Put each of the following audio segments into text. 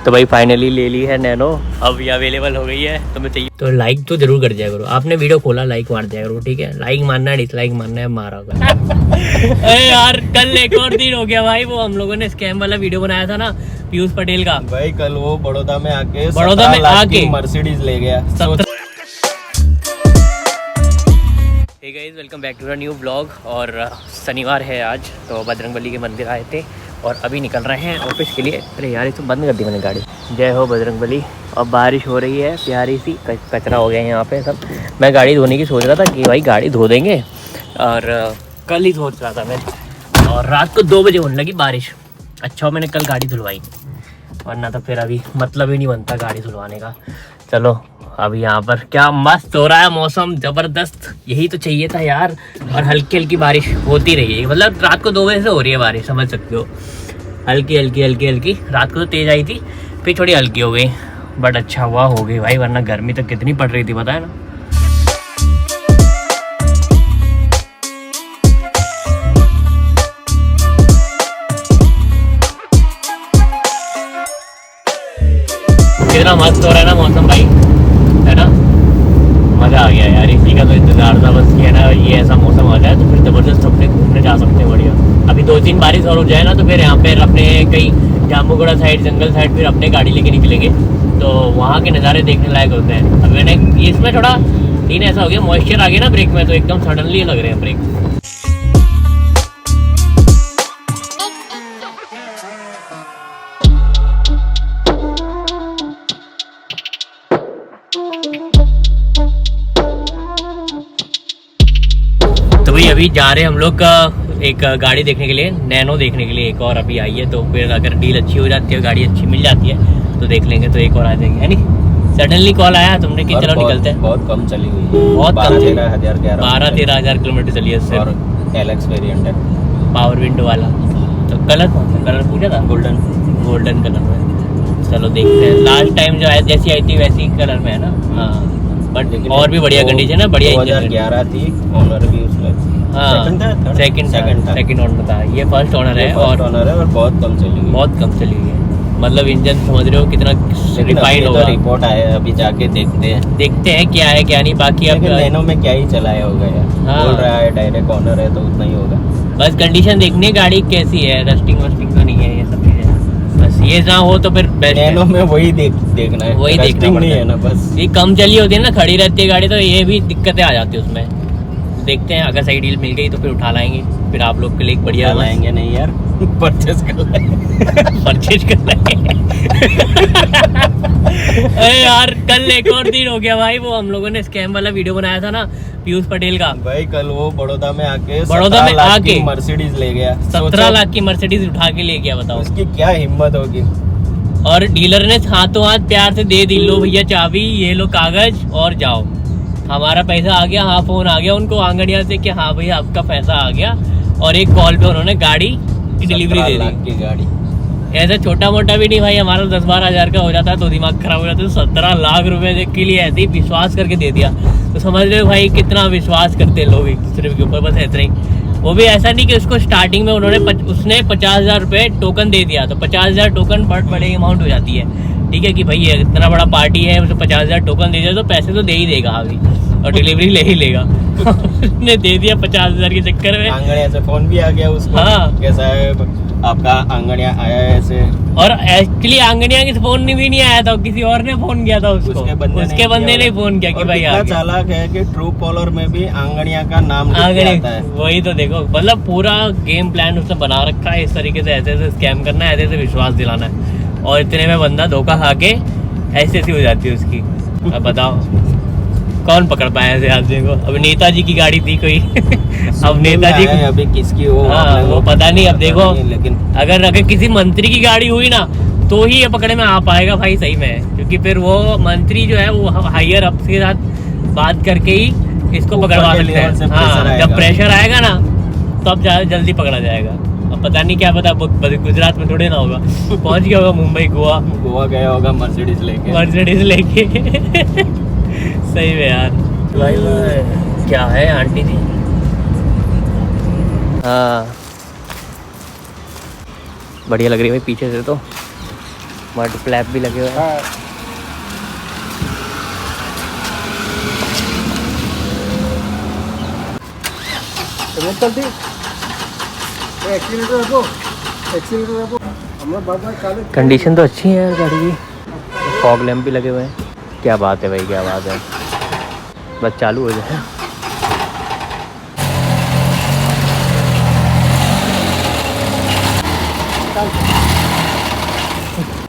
तो भाई फाइनली ले ली है नैनो, अब ये अवेलेबल हो गई है। तो मैं चाहिए तो लाइक तो जरूर कर दिया करो। आपने वीडियो खोला लाइक मार दिया करो, ठीक है? लाइक मारना है, डिसलाइक मारना है, मारा होगा। अरे यार कल एक और दिन हो गया भाई, वो हम लोगों ने स्कैम वाला वीडियो बनाया था ना पीयूष पटेल का भाई। कल वो बड़ौदा में आके मर्सिडीज ले गया। Hey guys, welcome back to the new vlog. और शनिवार है आज, तो बजरंगबली के मंदिर आए थे और अभी निकल रहे हैं ऑफिस के लिए। अरे यार ये तो बंद कर दी मैंने गाड़ी। जय हो बजरंगबली। अब बारिश हो रही है प्यारी सी, कचरा हो गया है यहाँ पे सब। मैं गाड़ी धोने की सोच रहा था कि भाई गाड़ी धो देंगे, और कल ही सोच रहा था मैं, और रात को 2 बजे होने लगी बारिश। अच्छा मैंने कल गाड़ी धुलवाई, वरना तो फिर अभी मतलब ही नहीं बनता गाड़ी धुलवाने का। चलो अभी यहाँ पर क्या मस्त हो रहा है मौसम, ज़बरदस्त। यही तो चाहिए था यार। और हल्की हल्की बारिश होती रही है, मतलब रात को 2 बजे से हो रही है बारिश, समझ सकते हो। हल्की हल्की हल्की हल्की, रात को तो तेज़ आई थी, फिर थोड़ी हल्की हो गई। बट अच्छा हुआ हो गई भाई, वरना गर्मी तो कितनी पड़ रही थी पता है ना। कितना मस्त हो रहा है ना मौसम भाई, है ना? मज़ा आ गया यार, इसी का तो इंतजार था बस। ये ना ये ऐसा मौसम आ जाए तो फिर ज़बरदस्त अपने घूमने जा सकते हैं बढ़िया। अभी 2-3 बारिश और हो जाए ना तो फिर यहाँ पे अपने कहीं जामुगड़ा साइड, जंगल साइड फिर अपने गाड़ी लेके निकलेंगे, तो वहाँ के नज़ारे देखने लायक होते हैं। अब मैंने इसमें थोड़ा दिन ऐसा हो गया, मॉइस्चर आ गया ना ब्रेक में, तो एकदम सडनली लग रहे हैं ब्रेक। तो भाई अभी जा रहे हैं हम लोग एक गाड़ी देखने के लिए, नैनो देखने के लिए। एक और अभी आई है, तो फिर अगर डील अच्छी हो जाती है, गाड़ी अच्छी मिल जाती है तो देख लेंगे, तो एक और आ जाएंगे, है नहीं? सडनली कॉल आया तुमने कि चलो निकलते हैं। बहुत कम चली हुई है, बहुत कम, 12-13 हज़ार किलोमीटर चली है उससे। और एलेक्स वेरिएंट है, पावर विंडो वाला। तो कलर कौन सा कलर पूछा था? गोल्डन कलर में। चलो देखते हैं। लास्ट टाइम जो है जैसी आई थी वैसी कलर में है ना। हाँ बट और भी बढ़िया कंडीशन है, बढ़िया। 2011 थी, ऑनर भी उसमें सेकंड ओनर था, ये फर्स्ट ओनर है। और बहुत कम चली हुई, बहुत कम चली हुई है। मतलब इंजन समझ रहे हो कितना रिफाइंड होगा। रिपोर्ट आया अभी, जाके देखते हैं क्या है क्या नहीं। बाकी अब नैनो में क्या ही चलाया होगा यार। बोल रहा है डायरेक्ट ओनर है तो उतना ही होगा। बस कंडीशन देखनी है गाड़ी कैसी है, रस्टिंग वस्टिंग तो नहीं है, ये सब चीजें। बस ये ना हो तो फिर नैनो में वही देखना है, वही देखना नहीं है ना। बस ये कम चली होती है ना, खड़ी रहती है गाड़ी, तो ये भी दिक्कतें आ जाती है उसमें। देखते हैं अगर सही डील मिल गई तो फिर उठा लाएंगे, फिर आप लोग के लिए बढ़िया लाएंगे। नहीं यार परचेज कर लाएंगे। परचेज कर लाएंगे। अरे यार कल एक और दिन हो गया भाई, वो हम लोगों ने स्कैम वाला वीडियो बनाया था ना पीयूष पटेल का। भाई कल वो बड़ौदा में आके मर्सिडीज ले गया। 17 लाख की मर्सिडीज उठा के ले गया, बताओ उसकी क्या हिम्मत होगी। और डीलर ने हाथों हाथ प्यार से दे दी, लो भैया चाबी, ये लो कागज और जाओ, हमारा पैसा आ गया। हाँ फोन आ गया उनको आंगड़िया से कि हाँ भैया आपका पैसा आ गया, और एक कॉल पे उन्होंने गाड़ी की डिलीवरी दे दी। गाड़ी ऐसा छोटा मोटा भी नहीं भाई, हमारा 10-12 हज़ार का हो जाता है तो दिमाग खराब हो जाता है। 17 लाख रुपए के लिए ऐसे ही विश्वास करके दे दिया, तो समझ रहे हो भाई कितना विश्वास करते हैं लोग एक दूसरे के ऊपर। बस ऐसा ही, वो भी ऐसा नहीं कि उसको स्टार्टिंग में उसने 50,000 रुपये टोकन दे दिया, तो 50,000 टोकन बहुत बड़ी अमाउंट हो जाती है। ठीक है कि भाई ये इतना बड़ा पार्टी है, उसे 50,000 टोकन दे दिया तो पैसे तो दे ही देगा अभी, और डिलीवरी ले ही लेगा। उसने दे दिया 50,000 के चक्कर में। आंगड़िया से फोन भी आ गया उसको। हाँ कैसा है आपका आंगड़िया आया है ऐसे। और एक्चुअली आंगड़िया के फोन भी नहीं आया था, किसी और ने फोन किया था उसको। उसके बंदे ने फोन किया कि भाई आ गया। चालाक है कि ट्रू कॉलर में भी आंगड़िया का नाम आता है। वही तो देखो, मतलब पूरा गेम प्लान उसने बना रखा है, इस तरीके से ऐसे ऐसे स्कैम करना है, ऐसे ऐसे विश्वास दिलाना है, और इतने में बंदा धोखा खा के ऐसी ऐसी हो जाती है उसकी। अब बताओ कौन पकड़ पाया ऐसे आदमी को। अब नेताजी की गाड़ी थी कोई। अब नेताजी अभी किसकी हो, हाँ वो पता नहीं। अब देखो लेकिन अगर किसी मंत्री की गाड़ी हुई ना तो ही ये पकड़े में आ पाएगा भाई सही में, क्योंकि फिर वो मंत्री जो है वो हायर अप के साथ बात करके ही इसको पकड़वा सकते हैं। हाँ जब प्रेशर आएगा ना तब ज्यादा जल्दी पकड़ा जाएगा। अब पता नहीं क्या पता, गुजरात में थोड़े ना होगा, पहुंच गया होगा मुंबई, गोवा गया होगा मर्सिडीज लेके। सही में यार भाई क्या है आंटी जी। हाँ बढ़िया लग रही है भाई पीछे से तो। मड फ्लैप भी लगे हुए हैं। हाँ। चलती एक्सीलेटर रखो, एक्सीलेटर रखो। कंडीशन तो अच्छी है यार गाड़ी की। फॉग लैम्प भी लगे हुए हैं। क्या बात है भाई, क्या बात है। बस चालू हो जाए।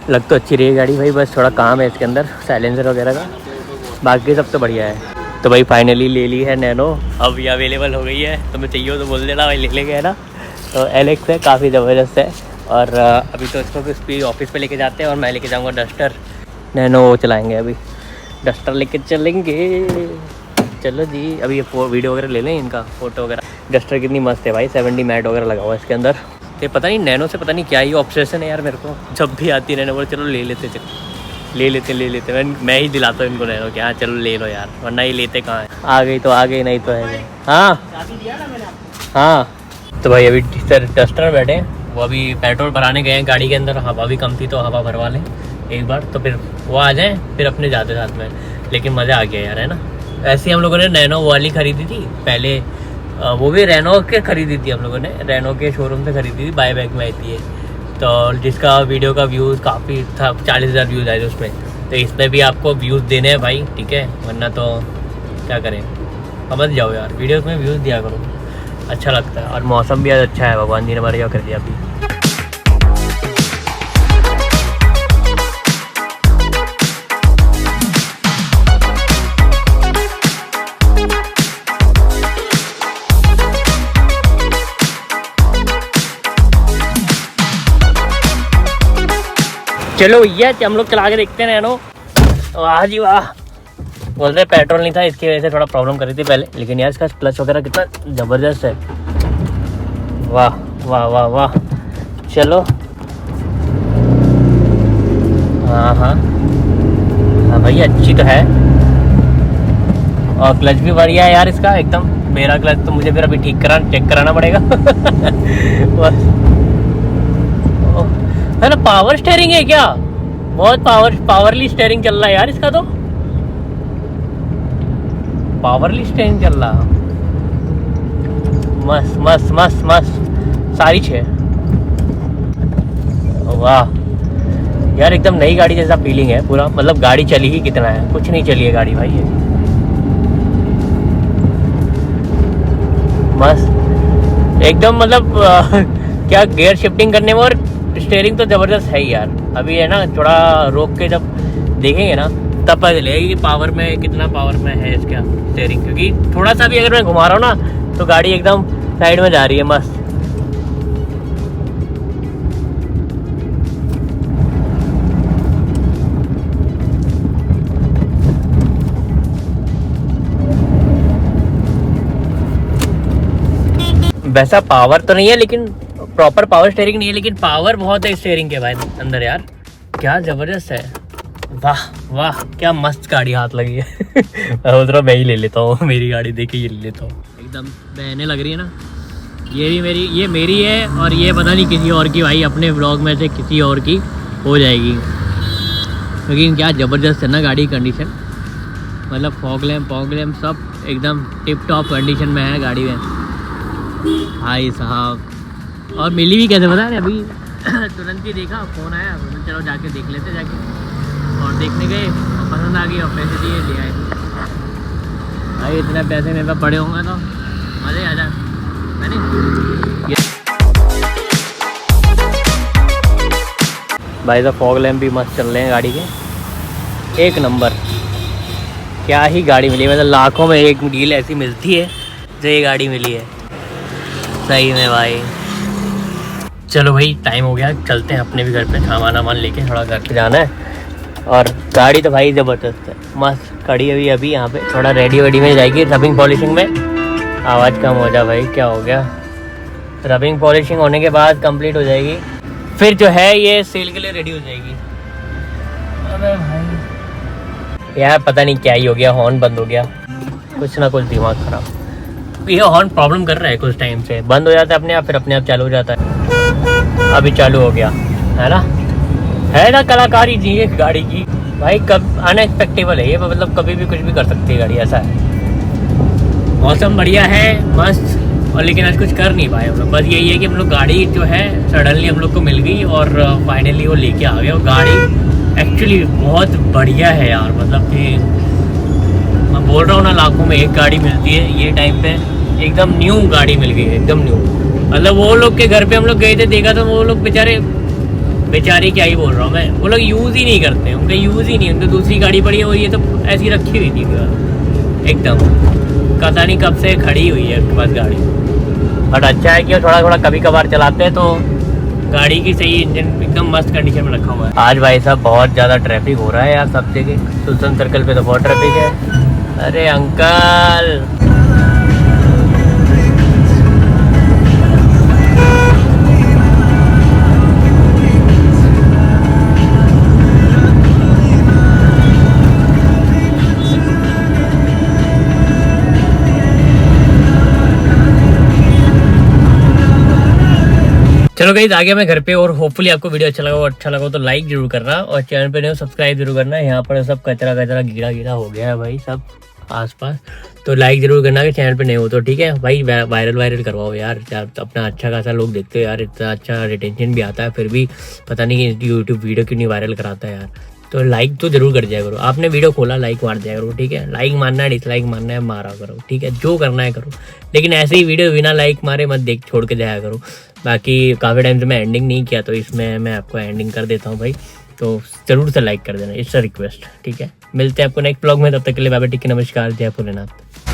लग तो अच्छी रही है गाड़ी भाई, बस थोड़ा काम है इसके अंदर साइलेंसर वगैरह का, बाकी सब तो बढ़िया है। तो भाई फाइनली ले ली है नैनो, अब ये अवेलेबल हो गई है। तो मैं चाहिए हो तो बोल देना भाई, ले लेंगे है ना। तो एलेक्स है, काफ़ी ज़बरदस्त है। और अभी तो इसको किसी ऑफिस पे लेके जाते हैं और मैं लेके जाऊंगा डस्टर। नैनो चलाएंगे अभी, डस्टर लेके चलेंगे। चलो जी, अभी ये वीडियो वगैरह ले लें, इनका फ़ोटो वगैरह। डस्टर कितनी मस्त है भाई, 70 मैट वगैरह लगा हुआ है इसके अंदर। तो पता नहीं नैनो से पता नहीं क्या ही ऑब्सेशन है यार मेरे को, जब भी आती है नैनो बोले चलो ले लेते, चलो ले लेते। मैं ही दिलाता हूँ इनको नैनो कि हाँ चलो ले लो यार, वरना ये लेते कहाँ है। आ गई तो आ गई, नहीं तो है। हाँ तो भाई अभी सर डस्टर में बैठे हैं, वो अभी पेट्रोल भराने गए हैं गाड़ी के अंदर। हवा भी कम थी तो हवा भरवा लें एक बार, तो फिर वो आ जाएं, फिर अपने जाते साथ में। लेकिन मज़ा आ गया यार, है ना। ऐसे ही हम लोगों ने नैनो वाली खरीदी थी पहले, वो भी रेनो के खरीदी थी हम लोगों ने, रेनो के शोरूम से खरीदी थी, बाय बैक में आई थी ये। तो जिसका वीडियो का व्यूज़ काफ़ी था, 40,000 व्यूज़ आए थे उसमें। तो इसमें भी आपको व्यूज़ देने हैं भाई, ठीक है, वरना तो क्या करें, समझ जाओ यार, वीडियोस में व्यूज़ दिया करो, अच्छा लगता है। और मौसम भी आज अच्छा है, भगवान जी ने हमारे यहाँ कर दिया अभी। चलो भैया हम लोग चला के देखते हैं नैनो। वाह जी वाह। बोल रहे पेट्रोल नहीं था, इसकी वजह से थोड़ा प्रॉब्लम कर रही थी पहले, लेकिन यार इसका क्लच वगैरह कितना ज़बरदस्त है। वाह वाह वाह वाह। चलो हाँ भाई अच्छी तो है, और क्लच भी बढ़िया है यार इसका एकदम। मेरा क्लच तो मुझे फिर अभी चेक कराना पड़ेगा। बस है ना। पावर स्टेयरिंग है क्या? बहुत पावरली स्टेयरिंग चल रहा है यार इसका, तो पावरली स्टेयरिंग चल रहा। मस्त मस्त मस्त मस्त सारी 6। वाह यार एकदम नई गाड़ी जैसा फीलिंग है पूरा, मतलब गाड़ी चली ही कितना है, कुछ नहीं चली है गाड़ी भाई ये। मस्त एकदम, मतलब क्या गियर शिफ्टिंग करने में, और स्टेयरिंग तो ज़बरदस्त है ही यार। अभी है ना, थोड़ा रोक के जब देखेंगे ना तब पता चलेगा कि पावर में कितना पावर में है इसका स्टेयरिंग, क्योंकि थोड़ा सा भी अगर मैं घुमा रहा हूँ ना तो गाड़ी एकदम साइड में जा रही है मस्त। वैसा पावर तो नहीं है, लेकिन प्रॉपर पावर स्टीयरिंग नहीं है, लेकिन पावर बहुत है स्टीयरिंग के भाई अंदर यार। क्या ज़बरदस्त है, वाह वाह क्या मस्त गाड़ी हाथ लगी है। उधर मैं ही ले लेता हूँ, मेरी गाड़ी देखे ये ले लेता हूँ। एकदम बहने लग रही है ना। ये भी मेरी है, और ये पता नहीं किसी और की भाई, अपने व्लॉग में से किसी और की हो जाएगी। लेकिन क्या ज़बरदस्त है ना गाड़ी कंडीशन, मतलब फॉग लैम्प सब एकदम टिप टॉप कंडीशन में है गाड़ी में भाई साहब। और मिली भी कैसे पता है, अभी तुरंत ही देखा, फ़ोन आया, चलो जाके देख लेते जाके। और देखने गए और पसंद आ गई और पैसे दिए, ले आए भाई। इतने पैसे मेरे पास पड़े होंगे तो मज़े आ जाए, है नहीं भाई। तो फॉग लैम्प भी मस्त चल रहे हैं गाड़ी के, एक नंबर। क्या ही गाड़ी मिली, मतलब लाखों में एक डील ऐसी मिलती है जो ये गाड़ी मिली है सही में भाई। चलो भाई टाइम हो गया, चलते हैं अपने भी घर पे, सामान लेके थोड़ा घर पे जाना है। और गाड़ी तो भाई ज़बरदस्त है, मस्त खड़ी हुई अभी यहाँ पे, थोड़ा रेडी वेडी में जाएगी रबिंग पॉलिशिंग में। आवाज़ कम हो जा भाई, क्या हो गया। रबिंग पॉलिशिंग होने के बाद कंप्लीट हो जाएगी, फिर जो है ये सेल के लिए रेडी हो जाएगी। अरे भाई यार पता नहीं क्या ही हो गया, हॉर्न बंद हो गया, कुछ ना कुछ दिमाग खराब। ये हॉर्न प्रॉब्लम कर रहा है कुछ टाइम से, बंद हो जाता है अपने आप, फिर अपने आप चालू हो जाता है। अभी चालू हो गया है ना, है ना कलाकारी जी एक गाड़ी की भाई, कब अनएक्सपेक्टेबल है ये, मतलब कभी भी कुछ भी कर सकती है गाड़ी, ऐसा है। मौसम बढ़िया है मस्त, और लेकिन आज कुछ कर नहीं पाए हम लोग। बस यही है कि हम लोग गाड़ी जो है सडनली हम लोग को मिल गई और फाइनली वो लेके आ गए। और गाड़ी एक्चुअली बहुत बढ़िया है यार, मतलब कि मैं बोल रहा हूँ ना, लाखों में एक गाड़ी मिलती है ये टाइम पे, एकदम न्यू गाड़ी मिल गई है, एकदम न्यू। मतलब वो लोग के घर पे हम लोग गए थे, देखा तो वो लोग बेचारे क्या ही बोल रहा हूँ मैं, वो लोग यूज़ ही नहीं करते, उनका यूज़ ही नहीं, उनकी दूसरी गाड़ी पड़ी है और ये तो ऐसी रखी हुई थी एकदम, पता नहीं कब से खड़ी हुई है उसके पास गाड़ी। बट अच्छा है कि थोड़ा थोड़ा कभी कभार चलाते हैं तो गाड़ी की सही इंजन एकदम मस्त कंडीशन में रखा हुआ है। आज भाई साहब बहुत ज़्यादा ट्रैफिक हो रहा है यार सब जगह, सुल्तान सर्कल पे तो बहुत ट्रैफिक है। अरे अंकल चलो गाइस आ गया मैं घर पे, और होपफुली आपको वीडियो अच्छा लगा तो लाइक जरूर करना, और चैनल पे नहीं हो सब्सक्राइब जरूर करना। यहाँ पर सब कचरा गीला हो गया है भाई सब आसपास, तो लाइक जरूर करना कि चैनल पे नहीं हो तो, ठीक है भाई। वायरल करवाओ यार, अपना अच्छा खासा लोग देखते हो यार, इतना अच्छा रिटेंशन भी आता है, फिर भी पता नहीं कि यूट्यूब वीडियो क्यों नहीं वायरल कराता है यार। तो लाइक तो जरूर कर दिया करो, आपने वीडियो खोला लाइक मार दिया करो, ठीक है। लाइक मारना है डिसलाइक मारना है मारा करो, ठीक है, जो करना है करो, लेकिन ऐसे ही वीडियो बिना लाइक मारे मत देख छोड़ के जाया करो। बाकी काफ़ी टाइम से मैं एंडिंग नहीं किया, तो इसमें मैं आपको एंडिंग कर देता हूँ भाई, तो ज़रूर से लाइक कर देना, इट्स अ रिक्वेस्ट, ठीक है। मिलते हैं आपको नेक्स्ट ब्लॉग में, तब तक के लिए बाय बाय, टेक केयर, नमस्कार, जय भोलेनाथ।